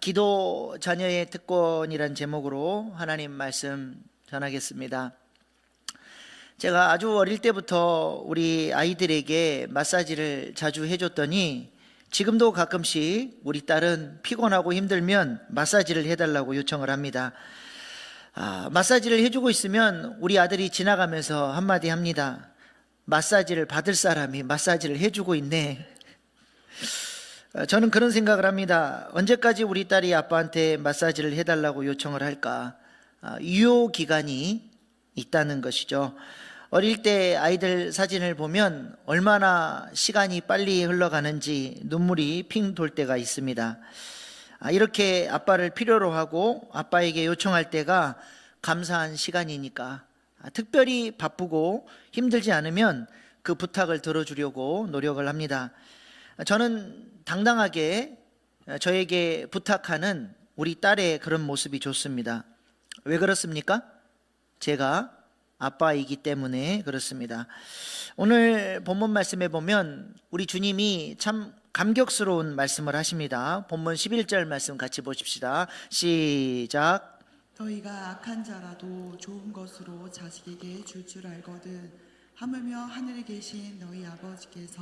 기도 자녀의 특권이란 제목으로 하나님 말씀 전하겠습니다. 제가 아주 어릴 때부터 우리 아이들에게 마사지를 자주 해줬더니 지금도 가끔씩 우리 딸은 피곤하고 힘들면 마사지를 해달라고 요청을 합니다. 마사지를 해주고 있으면 우리 아들이 지나가면서 한마디 합니다. 마사지를 받을 사람이 마사지를 해주고 있네. 저는 그런 생각을 합니다. 언제까지 우리 딸이 아빠한테 마사지를 해달라고 요청을 할까? 유효기간이 있다는 것이죠. 어릴 때 아이들 사진을 보면 얼마나 시간이 빨리 흘러가는지 눈물이 핑 돌 때가 있습니다. 이렇게 아빠를 필요로 하고 아빠에게 요청할 때가 감사한 시간이니까 특별히 바쁘고 힘들지 않으면 그 부탁을 들어주려고 노력을 합니다. 저는 당당하게 저에게 부탁하는 우리 딸의 그런 모습이 좋습니다. 왜 그렇습니까? 제가 아빠이기 때문에 그렇습니다. 오늘 본문 말씀에 보면 우리 주님이 참 감격스러운 말씀을 하십니다. 본문 11절 말씀 같이 보십시다. 시작. 너희가 악한 자라도 좋은 것으로 자식에게 줄 줄 알거든 하물며 하늘에 계신 너희 아버지께서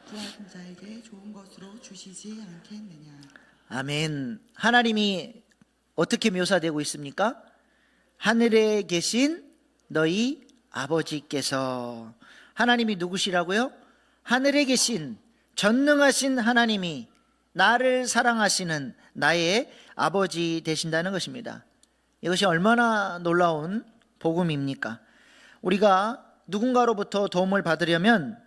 구하는 자에게 좋은 것으로 주시지 않겠느냐. 아멘. 하나님이 어떻게 묘사되고 있습니까? 하늘에 계신 너희 아버지께서. 하나님이 누구시라고요? 하늘에 계신 전능하신 하나님이 나를 사랑하시는 나의 아버지 되신다는 것입니다. 이것이 얼마나 놀라운 복음입니까? 우리가 누군가로부터 도움을 받으려면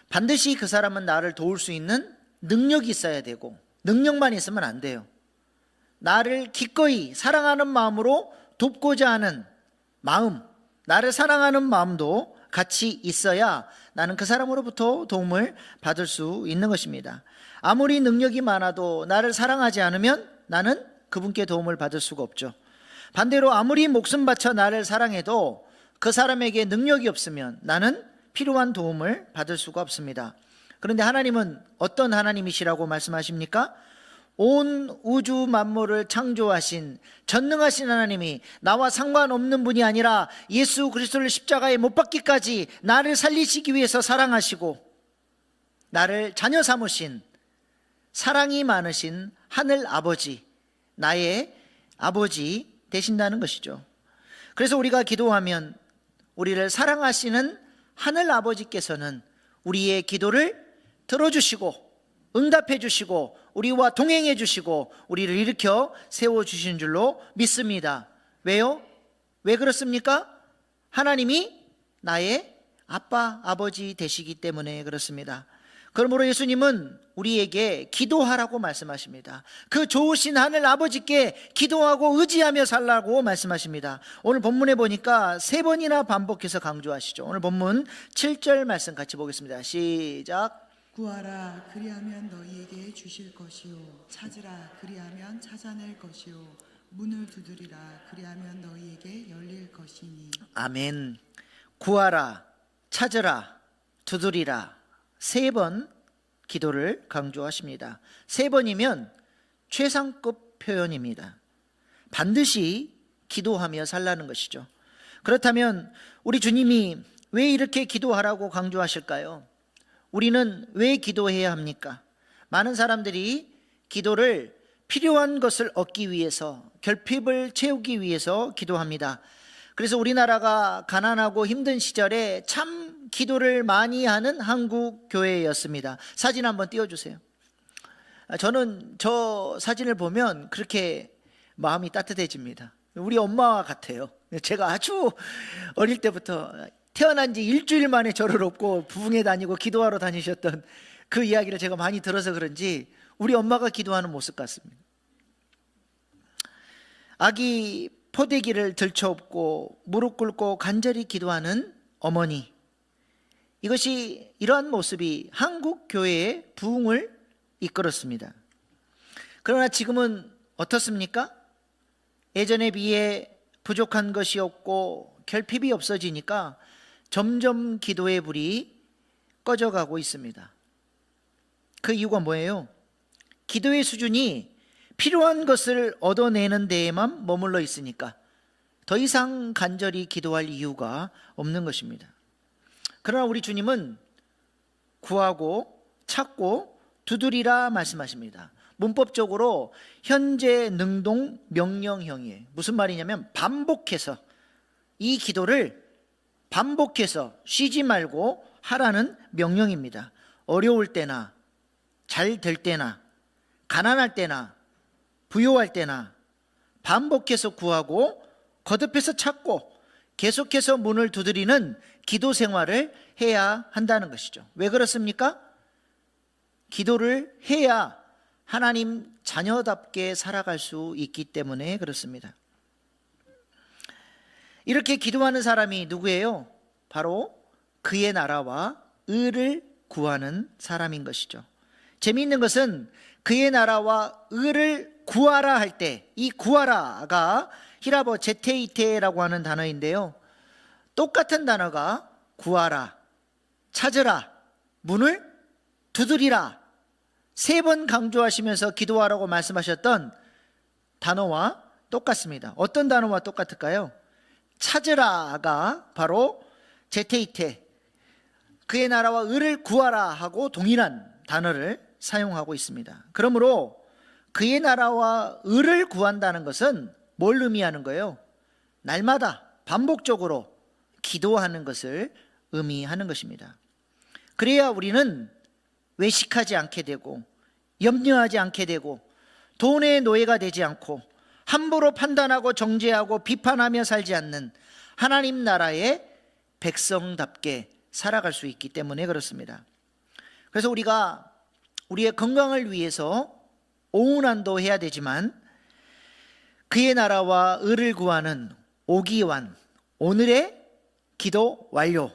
반드시 그 사람은 나를 도울 수 있는 능력이 있어야 되고, 능력만 있으면 안 돼요. 나를 기꺼이 사랑하는 마음으로 돕고자 하는 마음, 나를 사랑하는 마음도 같이 있어야 나는 그 사람으로부터 도움을 받을 수 있는 것입니다. 아무리 능력이 많아도 나를 사랑하지 않으면 나는 그분께 도움을 받을 수가 없죠. 반대로 아무리 목숨 바쳐 나를 사랑해도 그 사람에게 능력이 없으면 나는 필요한 도움을 받을 수가 없습니다. 그런데 하나님은 어떤 하나님이시라고 말씀하십니까? 온 우주 만물을 창조하신 전능하신 하나님이 나와 상관없는 분이 아니라 예수 그리스도를 십자가에 못 박기까지 나를 살리시기 위해서 사랑하시고 나를 자녀 삼으신 사랑이 많으신 하늘 아버지, 나의 아버지 되신다는 것이죠. 그래서 우리가 기도하면 우리를 사랑하시는 하늘 아버지께서는 우리의 기도를 들어주시고 응답해 주시고 우리와 동행해 주시고 우리를 일으켜 세워주시는 줄로 믿습니다. 왜요? 왜 그렇습니까? 하나님이 나의 아빠, 아버지 되시기 때문에 그렇습니다. 그러므로 예수님은 우리에게 기도하라고 말씀하십니다. 그 좋으신 하늘 아버지께 기도하고 의지하며 살라고 말씀하십니다. 오늘 본문에 보니까 3번이나 반복해서 강조하시죠. 오늘 본문 7절 말씀 같이 보겠습니다. 시작. 구하라 그리하면 너희에게 주실 것이요 찾으라 그리하면 찾아낼 것이요 문을 두드리라 그리하면 너희에게 열릴 것이니. 아멘. 구하라, 찾으라, 두드리라 3번 기도를 강조하십니다. 3번이면 최상급 표현입니다. 반드시 기도하며 살라는 것이죠. 그렇다면 우리 주님이 왜 이렇게 기도하라고 강조하실까요? 우리는 왜 기도해야 합니까? 많은 사람들이 기도를 필요한 것을 얻기 위해서, 결핍을 채우기 위해서 기도합니다. 그래서 우리나라가 가난하고 힘든 시절에 참 기도를 많이 하는 한국 교회였습니다. 사진 한번 띄워주세요. 저는 저 사진을 보면 그렇게 마음이 따뜻해집니다. 우리 엄마와 같아요. 제가 아주 어릴 때부터 태어난 지 일주일 만에 절을 엎고 부흥회 다니고 기도하러 다니셨던 그 이야기를 제가 많이 들어서 그런지 우리 엄마가 기도하는 모습 같습니다. 아기 포대기를 들쳐업고 무릎 꿇고 간절히 기도하는 어머니, 이것이 이러한 모습이 한국 교회의 부흥을 이끌었습니다. 그러나 지금은 어떻습니까? 예전에 비해 부족한 것이 없고 결핍이 없어지니까 점점 기도의 불이 꺼져가고 있습니다. 그 이유가 뭐예요? 기도의 수준이 필요한 것을 얻어내는 데에만 머물러 있으니까 더 이상 간절히 기도할 이유가 없는 것입니다. 그러나 우리 주님은 구하고 찾고 두드리라 말씀하십니다. 문법적으로 현재 능동 명령형이에요. 무슨 말이냐면 반복해서, 이 기도를 반복해서 쉬지 말고 하라는 명령입니다. 어려울 때나 잘 될 때나 가난할 때나 부요할 때나 반복해서 구하고 거듭해서 찾고 계속해서 문을 두드리는 기도 생활을 해야 한다는 것이죠. 왜 그렇습니까? 기도를 해야 하나님 자녀답게 살아갈 수 있기 때문에 그렇습니다. 이렇게 기도하는 사람이 누구예요? 바로 그의 나라와 의를 구하는 사람인 것이죠. 재미있는 것은 그의 나라와 의를 구하라 할 때, 이 구하라가 히라보 제테이테라고 하는 단어인데요, 똑같은 단어가 구하라, 찾으라, 문을 두드리라 3번 강조하시면서 기도하라고 말씀하셨던 단어와 똑같습니다. 어떤 단어와 똑같을까요? 찾으라가 바로 제테이테, 그의 나라와 의를 구하라 하고 동일한 단어를 사용하고 있습니다. 그러므로 그의 나라와 의를 구한다는 것은 뭘 의미하는 거예요? 날마다 반복적으로 기도하는 것을 의미하는 것입니다. 그래야 우리는 외식하지 않게 되고 염려하지 않게 되고 돈의 노예가 되지 않고 함부로 판단하고 정죄하고 비판하며 살지 않는 하나님 나라의 백성답게 살아갈 수 있기 때문에 그렇습니다. 그래서 우리가 우리의 건강을 위해서 오운환도 해야 되지만 그의 나라와 의를 구하는 오기완, 오늘의 기도 완료,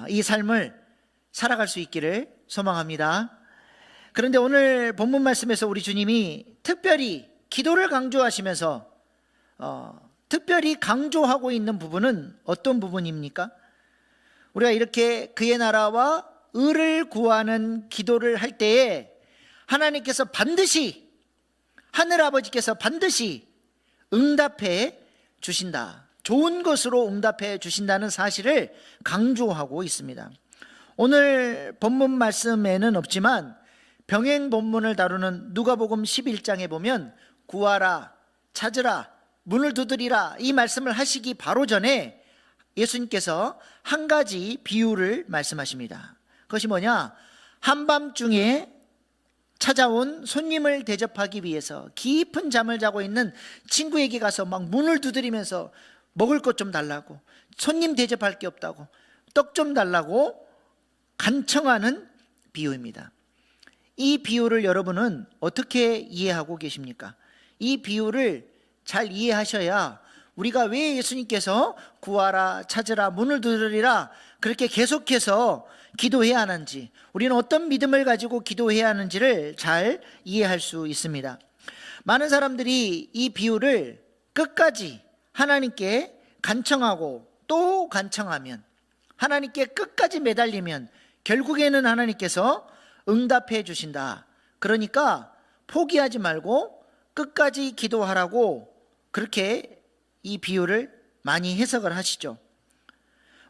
이 삶을 살아갈 수 있기를 소망합니다. 그런데 오늘 본문 말씀에서 우리 주님이 특별히 기도를 강조하시면서 특별히 강조하고 있는 부분은 어떤 부분입니까? 우리가 이렇게 그의 나라와 의를 구하는 기도를 할 때에 하나님께서 반드시, 하늘아버지께서 반드시 응답해 주신다, 좋은 것으로 응답해 주신다는 사실을 강조하고 있습니다. 오늘 본문 말씀에는 없지만 병행 본문을 다루는 누가복음 11장에 보면 구하라, 찾으라, 문을 두드리라 이 말씀을 하시기 바로 전에 예수님께서 한 가지 비유를 말씀하십니다. 그것이 뭐냐? 한밤중에 찾아온 손님을 대접하기 위해서 깊은 잠을 자고 있는 친구에게 가서 막 문을 두드리면서 먹을 것 좀 달라고, 손님 대접할 게 없다고, 떡 좀 달라고 간청하는 비유입니다. 이 비유를 여러분은 어떻게 이해하고 계십니까? 이 비유를 잘 이해하셔야 우리가 왜 예수님께서 구하라, 찾으라, 문을 두드리라 그렇게 계속해서 기도해야 하는지, 우리는 어떤 믿음을 가지고 기도해야 하는지를 잘 이해할 수 있습니다. 많은 사람들이 이 비유를 끝까지 하나님께 간청하고 또 간청하면, 하나님께 끝까지 매달리면 결국에는 하나님께서 응답해 주신다, 그러니까 포기하지 말고 끝까지 기도하라고 그렇게 이 비유를 많이 해석을 하시죠.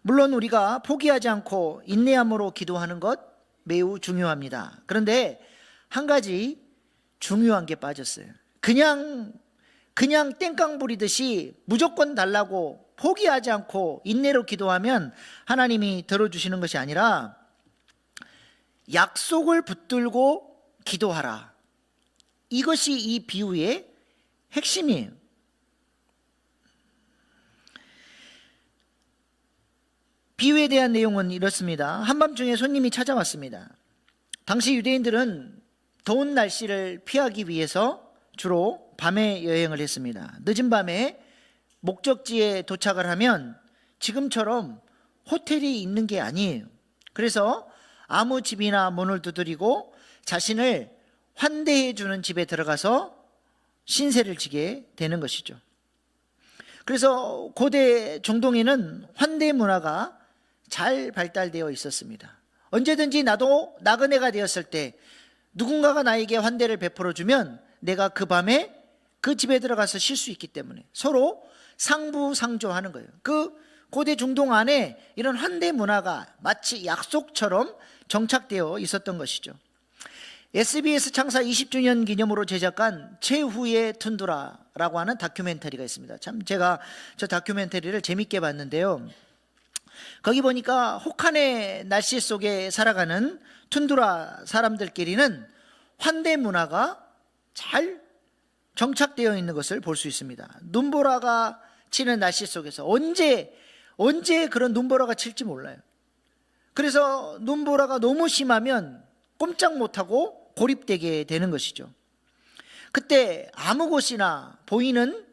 물론 우리가 포기하지 않고 인내함으로 기도하는 것 매우 중요합니다. 그런데 한 가지 중요한 게 빠졌어요. 그냥 땡깡 부리듯이 무조건 달라고 포기하지 않고 인내로 기도하면 하나님이 들어주시는 것이 아니라 약속을 붙들고 기도하라, 이것이 이 비유의 핵심이에요. 비유에 대한 내용은 이렇습니다. 한밤중에 손님이 찾아왔습니다. 당시 유대인들은 더운 날씨를 피하기 위해서 주로 밤에 여행을 했습니다. 늦은 밤에 목적지에 도착을 하면 지금처럼 호텔이 있는 게 아니에요. 그래서 아무 집이나 문을 두드리고 자신을 환대해 주는 집에 들어가서 신세를 지게 되는 것이죠. 그래서 고대 중동에는 환대 문화가 잘 발달되어 있었습니다. 언제든지 나도 나그네가 되었을 때 누군가가 나에게 환대를 베풀어 주면 내가 그 밤에 그 집에 들어가서 쉴 수 있기 때문에 서로 상부상조하는 거예요. 그 고대 중동 안에 이런 환대 문화가 마치 약속처럼 정착되어 있었던 것이죠. SBS 창사 20주년 기념으로 제작한 최후의 툰드라라고 하는 다큐멘터리가 있습니다. 참 제가 저 다큐멘터리를 재밌게 봤는데요. 거기 보니까 혹한의 날씨 속에 살아가는 툰드라 사람들끼리는 환대 문화가 잘 정착되어 있는 것을 볼 수 있습니다. 눈보라가 치는 날씨 속에서 언제 그런 눈보라가 칠지 몰라요. 그래서 눈보라가 너무 심하면 꼼짝 못하고 고립되게 되는 것이죠. 그때 아무 곳이나 보이는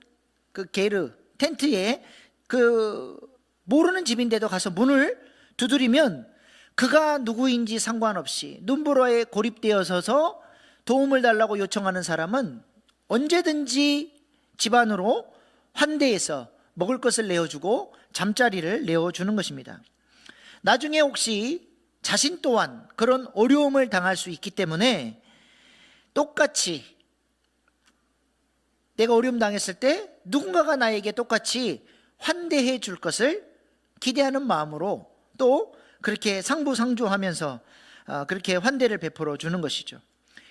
그 게르 텐트에 그 모르는 집인데도 가서 문을 두드리면 그가 누구인지 상관없이 눈보라에 고립되어 서서 도움을 달라고 요청하는 사람은 언제든지 집 안으로 환대해서 먹을 것을 내어주고 잠자리를 내어주는 것입니다. 나중에 혹시 자신 또한 그런 어려움을 당할 수 있기 때문에 똑같이 내가 어려움 당했을 때 누군가가 나에게 똑같이 환대해 줄 것을 기대하는 마음으로 또 그렇게 상부상조하면서 그렇게 환대를 베풀어 주는 것이죠.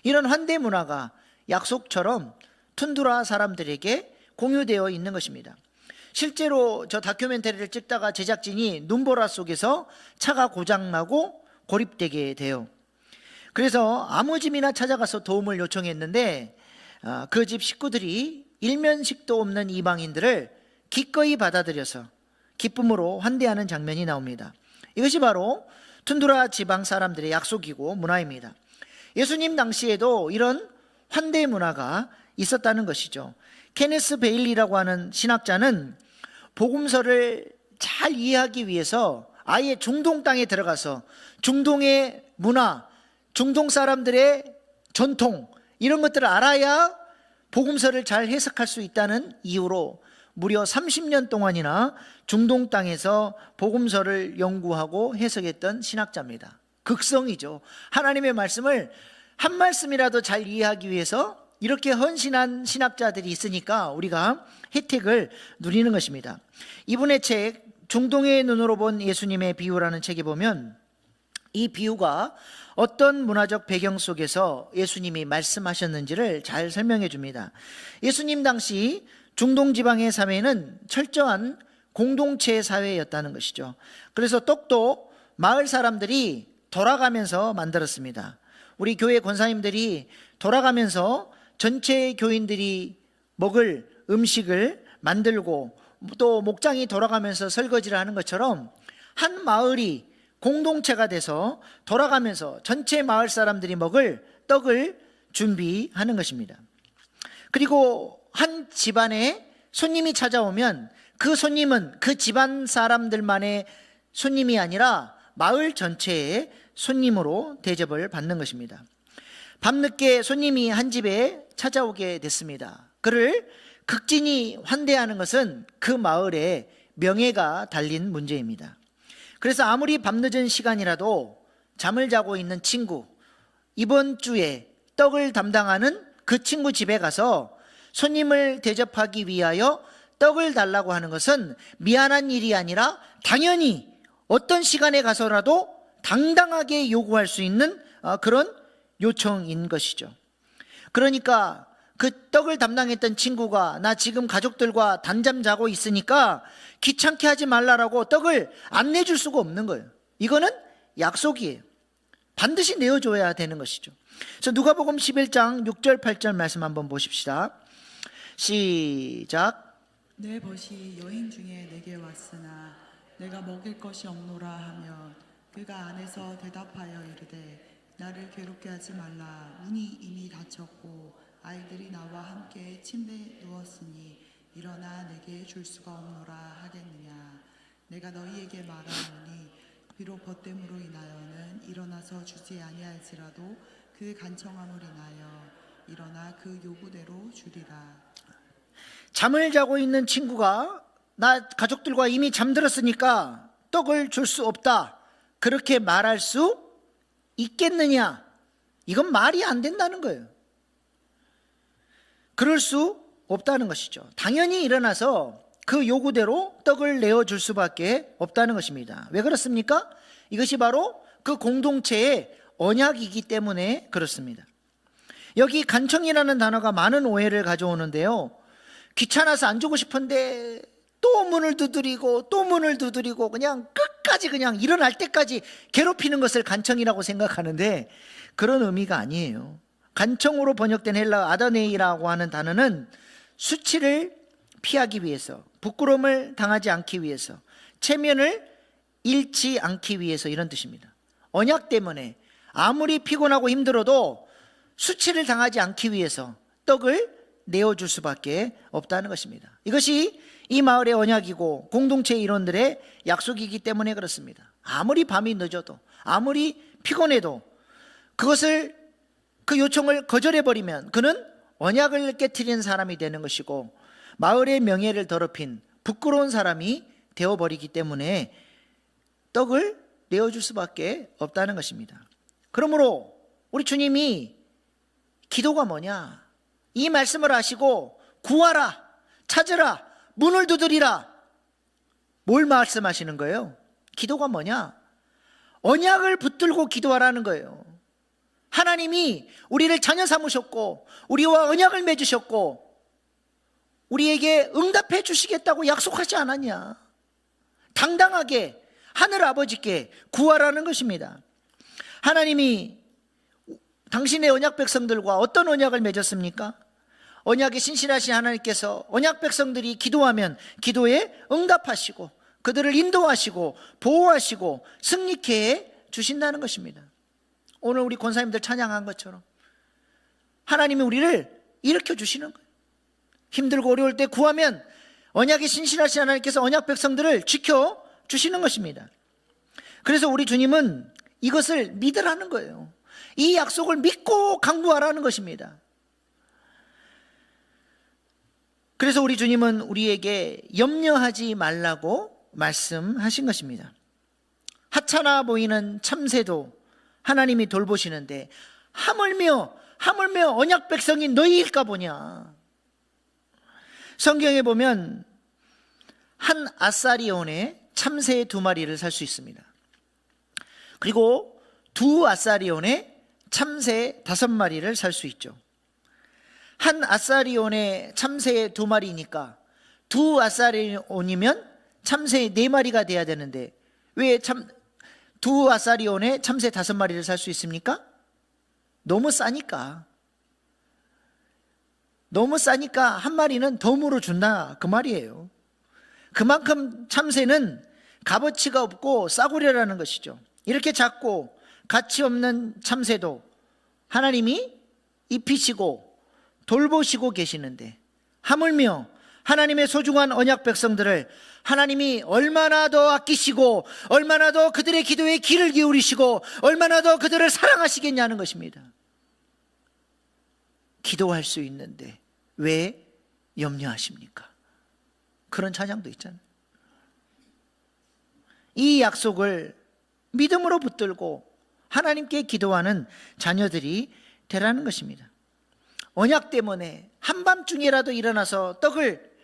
이런 환대 문화가 약속처럼 툰드라 사람들에게 공유되어 있는 것입니다. 실제로 저 다큐멘터리를 찍다가 제작진이 눈보라 속에서 차가 고장나고 고립되게 돼요. 그래서 아무 집이나 찾아가서 도움을 요청했는데 그 집 식구들이 일면식도 없는 이방인들을 기꺼이 받아들여서 기쁨으로 환대하는 장면이 나옵니다. 이것이 바로 툰드라 지방 사람들의 약속이고 문화입니다. 예수님 당시에도 이런 환대 문화가 있었다는 것이죠. 케네스 베일리라고 하는 신학자는 복음서를 잘 이해하기 위해서 아예 중동 땅에 들어가서 중동의 문화, 중동 사람들의 전통 이런 것들을 알아야 복음서를 잘 해석할 수 있다는 이유로 무려 30년 동안이나 중동 땅에서 복음서를 연구하고 해석했던 신학자입니다. 극성이죠. 하나님의 말씀을 한 말씀이라도 잘 이해하기 위해서 이렇게 헌신한 신학자들이 있으니까 우리가 혜택을 누리는 것입니다. 이분의 책 중동의 눈으로 본 예수님의 비유라는 책에 보면 이 비유가 어떤 문화적 배경 속에서 예수님이 말씀하셨는지를 잘 설명해 줍니다. 예수님 당시 중동 지방의 사회는 철저한 공동체 사회였다는 것이죠. 그래서 떡도 마을 사람들이 돌아가면서 만들었습니다. 우리 교회 권사님들이 돌아가면서 전체 교인들이 먹을 음식을 만들고 또 목장이 돌아가면서 설거지를 하는 것처럼 한 마을이 공동체가 돼서 돌아가면서 전체 마을 사람들이 먹을 떡을 준비하는 것입니다. 그리고 한 집안에 손님이 찾아오면 그 손님은 그 집안 사람들만의 손님이 아니라 마을 전체의 손님으로 대접을 받는 것입니다. 밤늦게 손님이 한 집에 찾아오게 됐습니다. 그를 극진히 환대하는 것은 그 마을의 명예가 달린 문제입니다. 그래서 아무리 밤늦은 시간이라도 잠을 자고 있는 친구, 이번 주에 떡을 담당하는 그 친구 집에 가서 손님을 대접하기 위하여 떡을 달라고 하는 것은 미안한 일이 아니라 당연히 어떤 시간에 가서라도 당당하게 요구할 수 있는 그런 요청인 것이죠. 그러니까 그 떡을 담당했던 친구가 나 지금 가족들과 단잠 자고 있으니까 귀찮게 하지 말라라고 떡을 안 내줄 수가 없는 거예요. 이거는 약속이에요. 반드시 내어줘야 되는 것이죠. 그래서 누가복음 11장 6절 8절 말씀 한번 보십시다. 시작. 내 벗이 여인 중에 내게 왔으나 내가 먹일 것이 없노라 하면 그가 안에서 대답하여 이르되 나를 괴롭게 하지 말라. 문이 이미 닫혔고 아이들이 나와 함께 침대에 누웠으니 일어나 내게 줄 수가 없노라 하겠느냐. 내가 너희에게 말하노니 비록 벗됨으로 인하여는 일어나서 주지 아니할지라도 그 간청함을 인하여 일어나 그 요구대로 주리라. 잠을 자고 있는 친구가 나 가족들과 이미 잠들었으니까 떡을 줄 수 없다, 그렇게 말할 수 있겠느냐? 이건 말이 안 된다는 거예요. 그럴 수 없다는 것이죠. 당연히 일어나서 그 요구대로 떡을 내어줄 수밖에 없다는 것입니다. 왜 그렇습니까? 이것이 바로 그 공동체의 언약이기 때문에 그렇습니다. 여기 간청이라는 단어가 많은 오해를 가져오는데요, 귀찮아서 안 주고 싶은데 또 문을 두드리고 또 문을 두드리고 그냥 끝까지 그냥 일어날 때까지 괴롭히는 것을 간청이라고 생각하는데 그런 의미가 아니에요. 간청으로 번역된 헬라어 아다네이라고 하는 단어는 수치를 피하기 위해서, 부끄러움을 당하지 않기 위해서, 체면을 잃지 않기 위해서, 이런 뜻입니다. 언약 때문에 아무리 피곤하고 힘들어도 수치를 당하지 않기 위해서 떡을 내어줄 수밖에 없다는 것입니다. 이것이 이 마을의 언약이고 공동체의 일원들의 약속이기 때문에 그렇습니다. 아무리 밤이 늦어도, 아무리 피곤해도 그 요청을 거절해버리면 그는 언약을 깨트리는 사람이 되는 것이고 마을의 명예를 더럽힌 부끄러운 사람이 되어버리기 때문에 떡을 내어줄 수밖에 없다는 것입니다. 그러므로 우리 주님이 기도가 뭐냐, 이 말씀을 하시고 구하라, 찾으라, 문을 두드리라, 뭘 말씀하시는 거예요? 기도가 뭐냐? 언약을 붙들고 기도하라는 거예요. 하나님이 우리를 자녀 삼으셨고 우리와 언약을 맺으셨고 우리에게 응답해 주시겠다고 약속하지 않았냐? 당당하게 하늘 아버지께 구하라는 것입니다. 하나님이 당신의 언약 백성들과 어떤 언약을 맺었습니까? 언약에 신실하신 하나님께서 언약 백성들이 기도하면 기도에 응답하시고 그들을 인도하시고 보호하시고 승리케 해 주신다는 것입니다. 오늘 우리 권사님들 찬양한 것처럼 하나님이 우리를 일으켜 주시는 거예요. 힘들고 어려울 때 구하면 언약에 신실하신 하나님께서 언약 백성들을 지켜 주시는 것입니다. 그래서 우리 주님은 이것을 믿으라는 거예요. 이 약속을 믿고 강구하라는 것입니다. 그래서 우리 주님은 우리에게 염려하지 말라고 말씀하신 것입니다. 하찮아 보이는 참새도 하나님이 돌보시는데 하물며 언약 백성이 너희일까 보냐. 성경에 보면 한 아사리온에 참새 2마리를 살 수 있습니다. 그리고 2 아사리온에 참새 5마리를 살 수 있죠. 한 아사리온에 참새 2마리니까 2 아사리온이면 참새 4마리가 돼야 되는데 왜 2 아사리온에 참새 5마리를 살 수 있습니까? 너무 싸니까 한 마리는 덤으로 준다, 그 말이에요. 그만큼 참새는 값어치가 없고 싸구려라는 것이죠. 이렇게 작고 가치 없는 참새도 하나님이 입히시고 돌보시고 계시는데 하물며 하나님의 소중한 언약 백성들을 하나님이 얼마나 더 아끼시고 얼마나 더 그들의 기도에 귀를 기울이시고 얼마나 더 그들을 사랑하시겠냐는 것입니다. 기도할 수 있는데 왜 염려하십니까? 그런 찬양도 있잖아요. 이 약속을 믿음으로 붙들고 하나님께 기도하는 자녀들이 되라는 것입니다. 언약 때문에 한밤중이라도 일어나서 떡을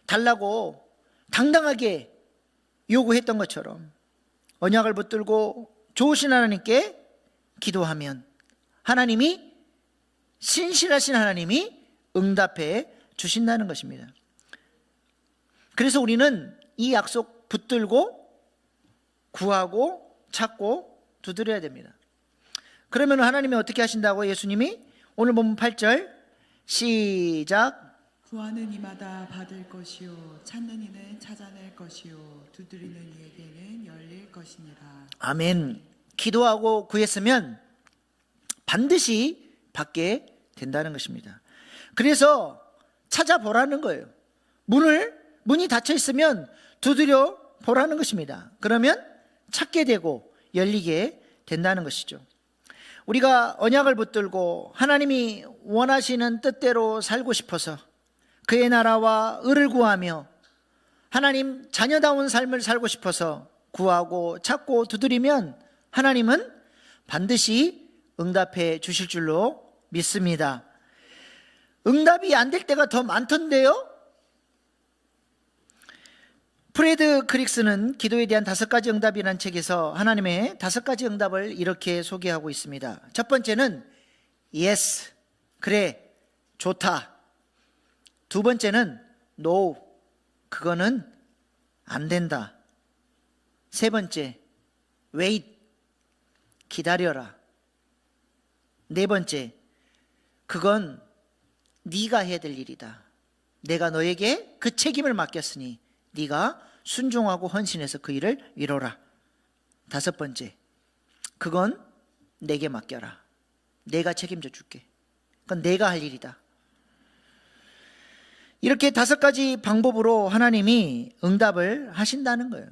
달라고 당당하게 요구했던 것처럼 언약을 붙들고 좋으신 하나님께 기도하면 하나님이, 신실하신 하나님이 응답해 주신다는 것입니다. 그래서 우리는 이 약속 붙들고 구하고 찾고 두드려야 됩니다. 그러면 하나님이 어떻게 하신다고? 예수님이 오늘 본문 8절 시작. 구하는 이마다 받을 것이요 찾는 이는 찾아낼 것이요 두드리는 이에게는 열릴 것이니라. 아멘. 기도하고 구했으면 반드시 받게 된다는 것입니다. 그래서 찾아보라는 거예요. 문이 닫혀 있으면 두드려 보라는 것입니다. 그러면 찾게 되고 열리게 된다는 것이죠. 우리가 언약을 붙들고 하나님이 원하시는 뜻대로 살고 싶어서 그의 나라와 의를 구하며 하나님 자녀다운 삶을 살고 싶어서 구하고 찾고 두드리면 하나님은 반드시 응답해 주실 줄로 믿습니다. 응답이 안 될 때가 더 많던데요? 프레드 크릭스는 기도에 대한 5가지 응답이라는 책에서 하나님의 5가지 응답을 이렇게 소개하고 있습니다. 첫 번째는 yes, 그래, 좋다. 두 번째는 no, 그거는 안 된다. 세 번째, wait, 기다려라. 네 번째, 그건 네가 해야 될 일이다. 내가 너에게 그 책임을 맡겼으니 네가 순종하고 헌신해서 그 일을 이뤄라. 다섯 번째, 그건 내게 맡겨라. 내가 책임져 줄게. 그건 내가 할 일이다. 이렇게 5가지 방법으로 하나님이 응답을 하신다는 거예요.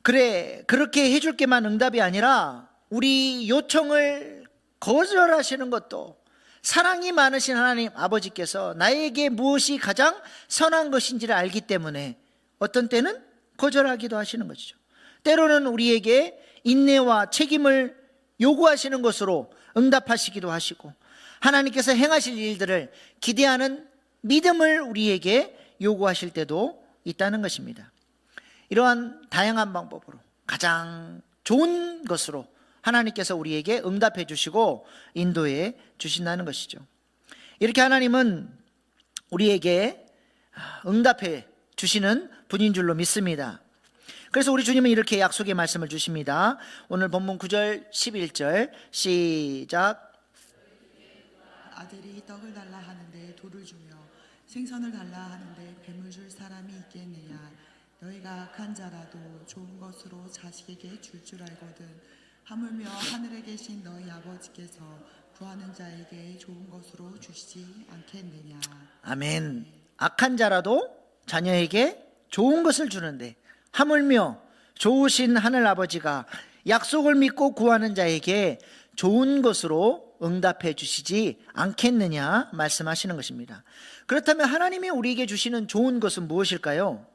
그래, 그렇게 해줄 게만 응답이 아니라 우리 요청을 거절하시는 것도, 사랑이 많으신 하나님 아버지께서 나에게 무엇이 가장 선한 것인지를 알기 때문에 어떤 때는 거절하기도 하시는 것이죠. 때로는 우리에게 인내와 책임을 요구하시는 것으로 응답하시기도 하시고, 하나님께서 행하실 일들을 기대하는 믿음을 우리에게 요구하실 때도 있다는 것입니다. 이러한 다양한 방법으로 가장 좋은 것으로 하나님께서 우리에게 응답해 주시고 인도해 주신다는 것이죠. 이렇게 하나님은 우리에게 응답해 주시는 분인 줄로 믿습니다. 그래서 우리 주님은 이렇게 약속의 말씀을 주십니다. 오늘 본문 9절 11절 시작. 아들이 떡을 달라 하는데 돌을 주며 생선을 달라 하는데 뱀을 줄 사람이 있겠느냐. 너희가 악한 자라도 좋은 것으로 자식에게 줄 알거든 하물며 하늘에 계신 너희 아버지께서 구하는 자에게 좋은 것으로 주시지 않겠느냐. 아멘. 악한 자라도 자녀에게 좋은 것을 주는데 하물며 좋으신 하늘 아버지가 약속을 믿고 구하는 자에게 좋은 것으로 응답해 주시지 않겠느냐 말씀하시는 것입니다. 그렇다면 하나님이 우리에게 주시는 좋은 것은 무엇일까요?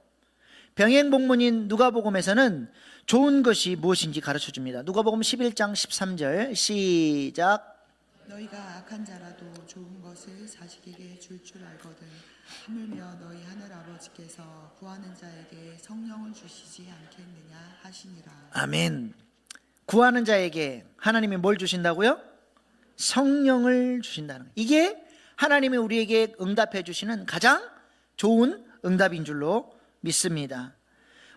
병행복문인 누가복음에서는 좋은 것이 무엇인지 가르쳐 줍니다. 누가복음 11장 13절 시작. 너희가 악한 자라도 좋은 것을 자식에게 줄 알거든 하물며 너희 하늘 아버지께서 구하는 자에게 성령을 주시지 않겠느냐 하시니라. 아멘. 구하는 자에게 하나님이 뭘 주신다고요? 성령을 주신다는 거예요. 이게 하나님이 우리에게 응답해 주시는 가장 좋은 응답인 줄로 믿습니다.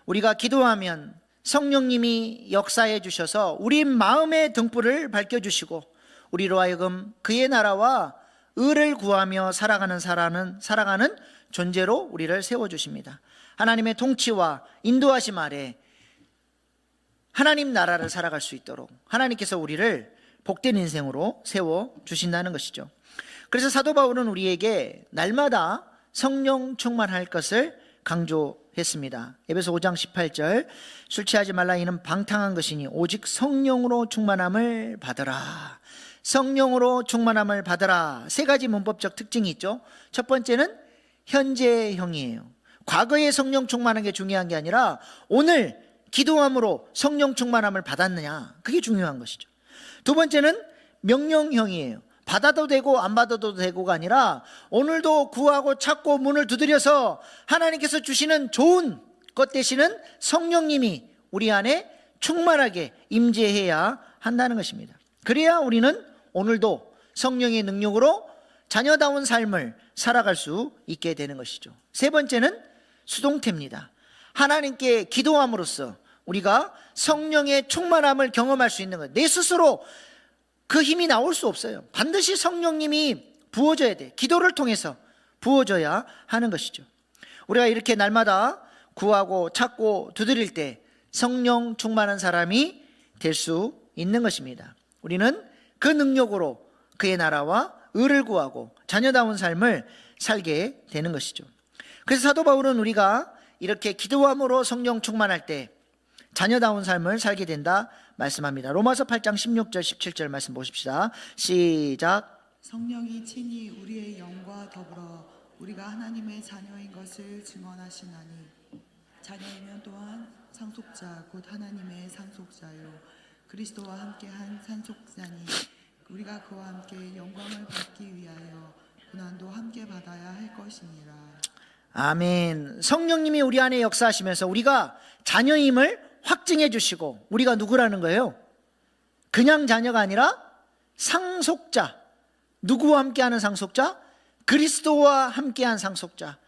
우리가 기도하면 성령님이 역사해 주셔서 우리 마음의 등불을 밝혀주시고 우리로 하여금 그의 나라와 의를 구하며 살아가는 존재로 우리를 세워주십니다. 하나님의 통치와 인도하심 아래 하나님 나라를 살아갈 수 있도록 하나님께서 우리를 복된 인생으로 세워주신다는 것이죠. 그래서 사도 바울은 우리에게 날마다 성령 충만할 것을 강조했습니다. 에베소 5장 18절 술 취하지 말라 이는 방탕한 것이니 오직 성령으로 충만함을 받으라. 성령으로 충만함을 받으라. 3가지 문법적 특징이 있죠. 첫 번째는 현재형이에요. 과거에 성령 충만한 게 중요한 게 아니라 오늘 기도함으로 성령 충만함을 받았느냐, 그게 중요한 것이죠. 두 번째는 명령형이에요. 받아도 되고 안 받아도 되고가 아니라 오늘도 구하고 찾고 문을 두드려서 하나님께서 주시는 좋은 것 되시는 성령님이 우리 안에 충만하게 임재해야 한다는 것입니다. 그래야 우리는 오늘도 성령의 능력으로 자녀다운 삶을 살아갈 수 있게 되는 것이죠. 세 번째는 수동태입니다. 하나님께 기도함으로써 우리가 성령의 충만함을 경험할 수 있는 것. 내 스스로 그 힘이 나올 수 없어요. 반드시 성령님이 부어줘야 돼. 기도를 통해서 부어줘야 하는 것이죠. 우리가 이렇게 날마다 구하고 찾고 두드릴 때 성령 충만한 사람이 될 수 있는 것입니다. 우리는 그 능력으로 그의 나라와 의를 구하고 자녀다운 삶을 살게 되는 것이죠. 그래서 사도 바울은 우리가 이렇게 기도함으로 성령 충만할 때 자녀다운 삶을 살게 된다 말씀합니다. 로마서 8장 16절 17절 말씀 보십시다. 시작. 성령이 친히 우리의 영과 더불어 우리가 하나님의 자녀인 것을 증언하시나니 자녀이면 또한 상속자 곧 하나님의 상속자요 그리스도와 함께한 상속자니 우리가 그와 함께 영광을 받기 위하여 고난도 함께 받아야 할 것이니라. 아멘. 성령님이 우리 안에 역사하시면서 우리가 자녀임을 확증해 주시고, 우리가 누구라는 거예요? 그냥 자녀가 아니라 상속자. 누구와 함께하는 상속자? 그리스도와 함께한 상속자.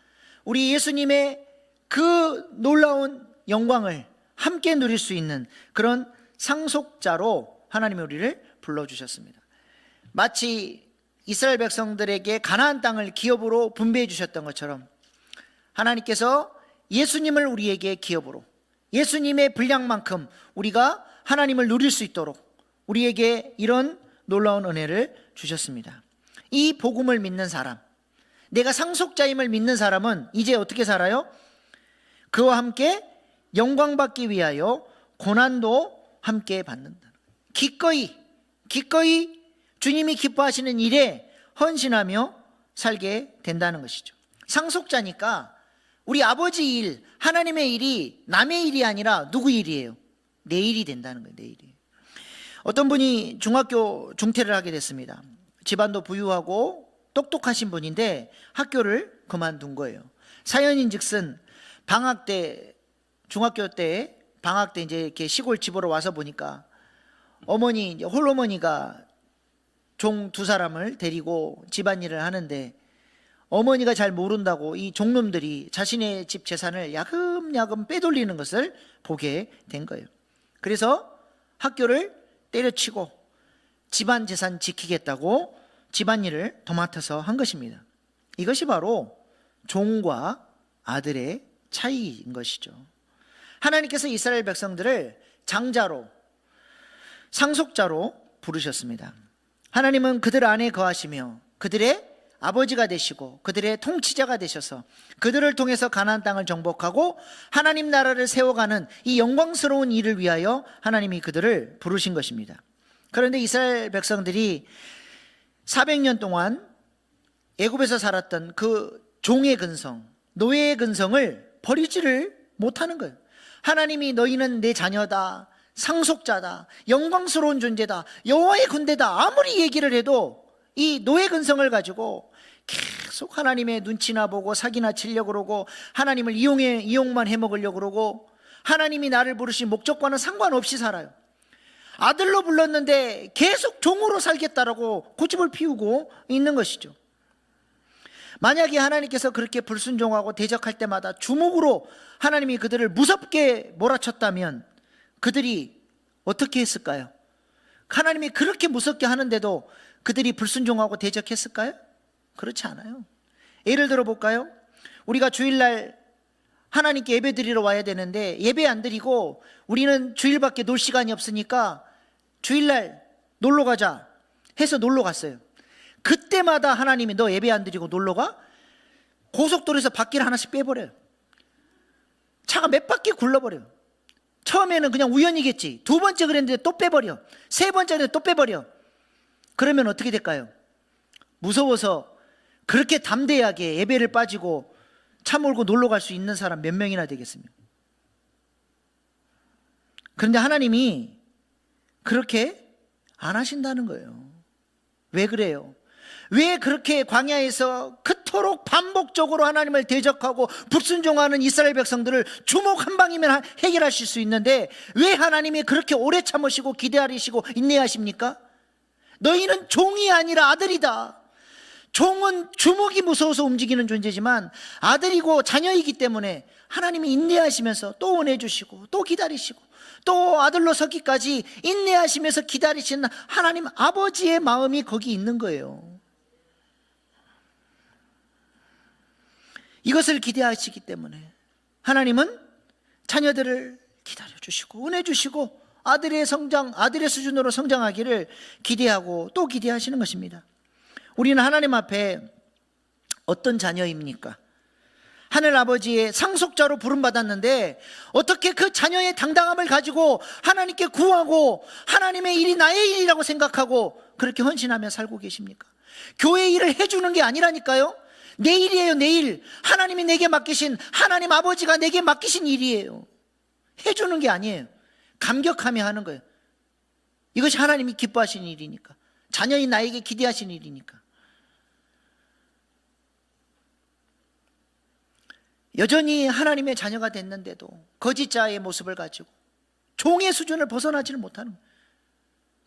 우리 예수님의 그 놀라운 영광을 함께 누릴 수 있는 그런 상속자로 하나님이 우리를 불러주셨습니다. 마치 이스라엘 백성들에게 가나안 땅을 기업으로 분배해 주셨던 것처럼 하나님께서 예수님을 우리에게 기업으로, 예수님의 분량만큼 우리가 하나님을 누릴 수 있도록 우리에게 이런 놀라운 은혜를 주셨습니다. 이 복음을 믿는 사람, 내가 상속자임을 믿는 사람은 이제 어떻게 살아요? 그와 함께 영광받기 위하여 고난도 함께 받는다. 기꺼이 주님이 기뻐하시는 일에 헌신하며 살게 된다는 것이죠. 상속자니까 우리 아버지 일, 하나님의 일이 남의 일이 아니라 누구 일이에요? 내 일이 된다는 거예요. 내 일이. 어떤 분이 중학교 중퇴를 하게 됐습니다. 집안도 부유하고 똑똑하신 분인데 학교를 그만둔 거예요. 사연인즉슨 방학 때, 중학교 때 방학 때 이제 이렇게 시골 집으로 와서 보니까 어머니, 이제 홀어머니가 종 두 사람을 데리고 집안일을 하는데 어머니가 잘 모른다고 이 종놈들이 자신의 집 재산을 야금야금 빼돌리는 것을 보게 된 거예요. 그래서 학교를 때려치고 집안 재산 지키겠다고 집안일을 도맡아서 한 것입니다. 이것이 바로 종과 아들의 차이인 것이죠. 하나님께서 이스라엘 백성들을 장자로, 상속자로 부르셨습니다. 하나님은 그들 안에 거하시며 그들의 아버지가 되시고 그들의 통치자가 되셔서 그들을 통해서 가나안 땅을 정복하고 하나님 나라를 세워가는 이 영광스러운 일을 위하여 하나님이 그들을 부르신 것입니다. 그런데 이스라엘 백성들이 400년 동안 애굽에서 살았던 그 종의 근성, 노예의 근성을 버리지를 못하는 거예요. 하나님이 너희는 내 자녀다, 상속자다, 영광스러운 존재다, 여호와의 군대다, 아무리 얘기를 해도 이 노예 근성을 가지고 계속 하나님의 눈치나 보고 사기나 치려고 그러고 하나님을 이용만 해먹으려고 그러고 하나님이 나를 부르신 목적과는 상관없이 살아요. 아들로 불렀는데 계속 종으로 살겠다라고 고집을 피우고 있는 것이죠. 만약에 하나님께서 그렇게 불순종하고 대적할 때마다 주먹으로 하나님이 그들을 무섭게 몰아쳤다면 그들이 어떻게 했을까요? 하나님이 그렇게 무섭게 하는데도 그들이 불순종하고 대적했을까요? 그렇지 않아요. 예를 들어 볼까요? 우리가 주일날 하나님께 예배 드리러 와야 되는데 예배 안 드리고 우리는 주일밖에 놀 시간이 없으니까 주일날 놀러 가자 해서 놀러 갔어요. 그때마다 하나님이 너 예배 안 드리고 놀러 가? 고속도로에서 바퀴를 하나씩 빼버려요. 차가 몇 바퀴 굴러버려요. 처음에는 그냥 우연이겠지. 두 번째 그랬는데 또 빼버려. 세 번째는 또 빼버려. 그러면 어떻게 될까요? 무서워서 그렇게 담대하게 예배를 빠지고 차 몰고 놀러 갈 수 있는 사람 몇 명이나 되겠습니까? 그런데 하나님이 그렇게 안 하신다는 거예요. 왜 그래요? 왜 그렇게 광야에서 그토록 반복적으로 하나님을 대적하고 불순종하는 이스라엘 백성들을 주먹 한 방이면 해결하실 수 있는데 왜 하나님이 그렇게 오래 참으시고 기다리시고 인내하십니까? 너희는 종이 아니라 아들이다. 종은 주먹이 무서워서 움직이는 존재지만 아들이고 자녀이기 때문에 하나님이 인내하시면서 또 은혜주시고 또 기다리시고 또 아들로 서기까지 인내하시면서 기다리시는 하나님 아버지의 마음이 거기 있는 거예요. 이것을 기대하시기 때문에 하나님은 자녀들을 기다려주시고 은혜주시고 아들의 성장, 아들의 수준으로 성장하기를 기대하고 또 기대하시는 것입니다. 우리는 하나님 앞에 어떤 자녀입니까? 하늘 아버지의 상속자로 부름받았는데 어떻게 그 자녀의 당당함을 가지고 하나님께 구하고 하나님의 일이 나의 일이라고 생각하고 그렇게 헌신하며 살고 계십니까? 교회 일을 해주는 게 아니라니까요. 내 일이에요. 내 일. 하나님이 내게 맡기신, 하나님 아버지가 내게 맡기신 일이에요. 해주는 게 아니에요. 감격하며 하는 거예요. 이것이 하나님이 기뻐하시는 일이니까. 자녀인 나에게 기대하신 일이니까. 여전히 하나님의 자녀가 됐는데도 거짓자의 모습을 가지고 종의 수준을 벗어나지를 못하는 거예요.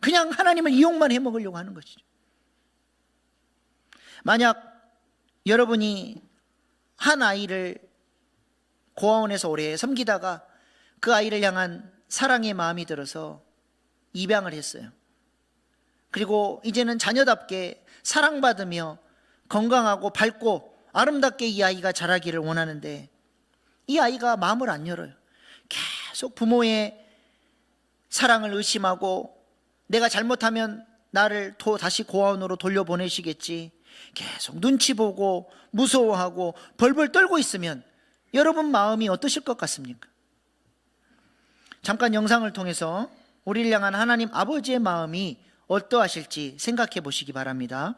그냥 하나님을 이용만 해먹으려고 하는 것이죠. 만약 여러분이 한 아이를 고아원에서 오래 섬기다가 그 아이를 향한 사랑의 마음이 들어서 입양을 했어요. 그리고 이제는 자녀답게 사랑받으며 건강하고 밝고 아름답게 이 아이가 자라기를 원하는데 이 아이가 마음을 안 열어요. 계속 부모의 사랑을 의심하고 내가 잘못하면 나를 다시 고아원으로 돌려보내시겠지, 계속 눈치 보고 무서워하고 벌벌 떨고 있으면 여러분 마음이 어떠실 것 같습니까? 잠깐 영상을 통해서 우리를 향한 하나님 아버지의 마음이 어떠하실지 생각해 보시기 바랍니다.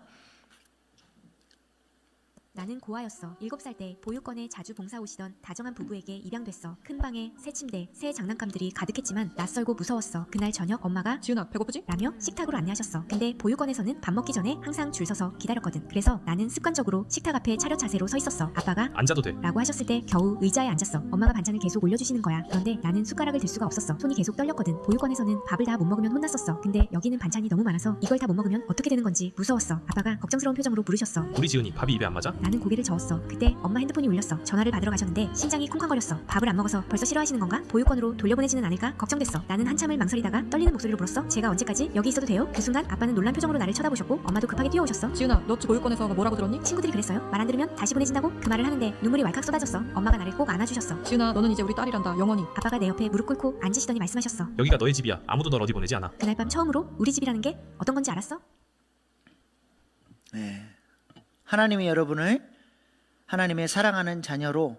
나는 고아였어. 7살 때 보육원에 자주 봉사 오시던 다정한 부부에게 입양됐어. 큰 방에 새 침대, 새 장난감들이 가득했지만 낯설고 무서웠어. 그날 저녁 엄마가 지은아 배고프지? 라며 식탁으로 안내하셨어. 근데 보육원에서는 밥 먹기 전에 항상 줄 서서 기다렸거든. 그래서 나는 습관적으로 식탁 앞에 차렷 자세로 서 있었어. 아빠가 앉아도 돼. 라고 하셨을 때 겨우 의자에 앉았어. 엄마가 반찬을 계속 올려주시는 거야. 그런데 나는 숟가락을 들 수가 없었어. 손이 계속 떨렸거든. 보육원에서는 밥을 다 못 먹으면 혼났었어. 근데 여기는 반찬이 너무 많아서 이걸 다 못 먹으면 어떻게 되는 건지 무서웠어. 아빠가 걱정스러운 표정으로 물으셨어. 우리 지은이 밥이 입에 안 맞아? 나는 고개를 저었어. 그때 엄마 핸드폰이 울렸어. 전화를 받으러 가셨는데 심장이 쿵쾅거렸어. 밥을 안 먹어서 벌써 싫어하시는 건가? 보육원으로 돌려보내지는 않을까? 걱정됐어. 나는 한참을 망설이다가 떨리는 목소리로 물었어. 제가 언제까지 여기 있어도 돼요? 그 순간 아빠는 놀란 표정으로 나를 쳐다보셨고 엄마도 급하게 뛰어오셨어. 지은아 너 보육원에서 뭐라고 들었니? 친구들이 그랬어요. 말 안 들으면 다시 보내진다고? 그 말을 하는데 눈물이 왈칵 쏟아졌어. 엄마가 나를 꼭 안아주셨어. 지은아 너는 이제 우리 딸이란다 영원히. 아빠가 내 옆에 무릎 꿇고 앉으시더니 말씀하셨어. 여기가 너의 집이야. 아무도 널 어디 보내지 않아. 그날 밤 처음으로 우리 집이라는 게 어떤 건지 알았어? 네. 하나님이 여러분을 하나님의 사랑하는 자녀로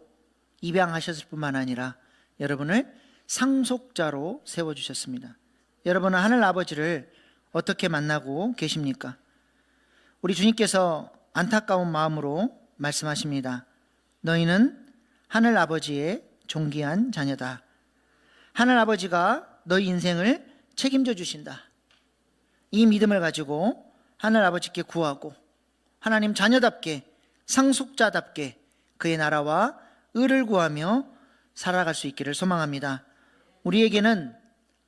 입양하셨을 뿐만 아니라 여러분을 상속자로 세워주셨습니다. 여러분은 하늘 아버지를 어떻게 만나고 계십니까? 우리 주님께서 안타까운 마음으로 말씀하십니다. 너희는 하늘 아버지의 존귀한 자녀다. 하늘 아버지가 너희 인생을 책임져 주신다. 이 믿음을 가지고 하늘 아버지께 구하고 하나님 자녀답게 상속자답게 그의 나라와 의를 구하며 살아갈 수 있기를 소망합니다. 우리에게는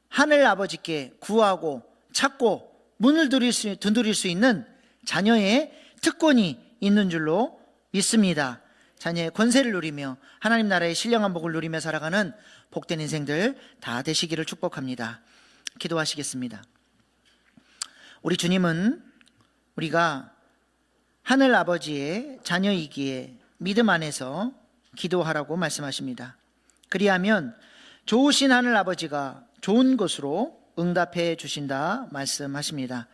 하늘 아버지께 구하고 찾고 문을 두드릴 수 있는 자녀의 특권이 있는 줄로 믿습니다. 자녀의 권세를 누리며 하나님 나라의 신령한 복을 누리며 살아가는 복된 인생들 다 되시기를 축복합니다. 기도하시겠습니다. 우리 주님은 우리가 하늘 아버지의 자녀이기에 믿음 안에서 기도하라고 말씀하십니다. 그리하면 좋으신 하늘 아버지가 좋은 것으로 응답해 주신다 말씀하십니다.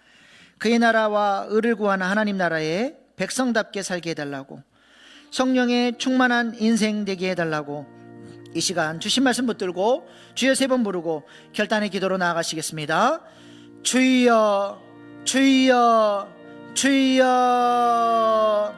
그의 나라와 의를 구하는 하나님 나라에 백성답게 살게 해달라고, 성령의 충만한 인생 되게 해달라고 이 시간 주신 말씀 붙들고 주여 3번 부르고 결단의 기도로 나아가시겠습니다. 주여 주여 주여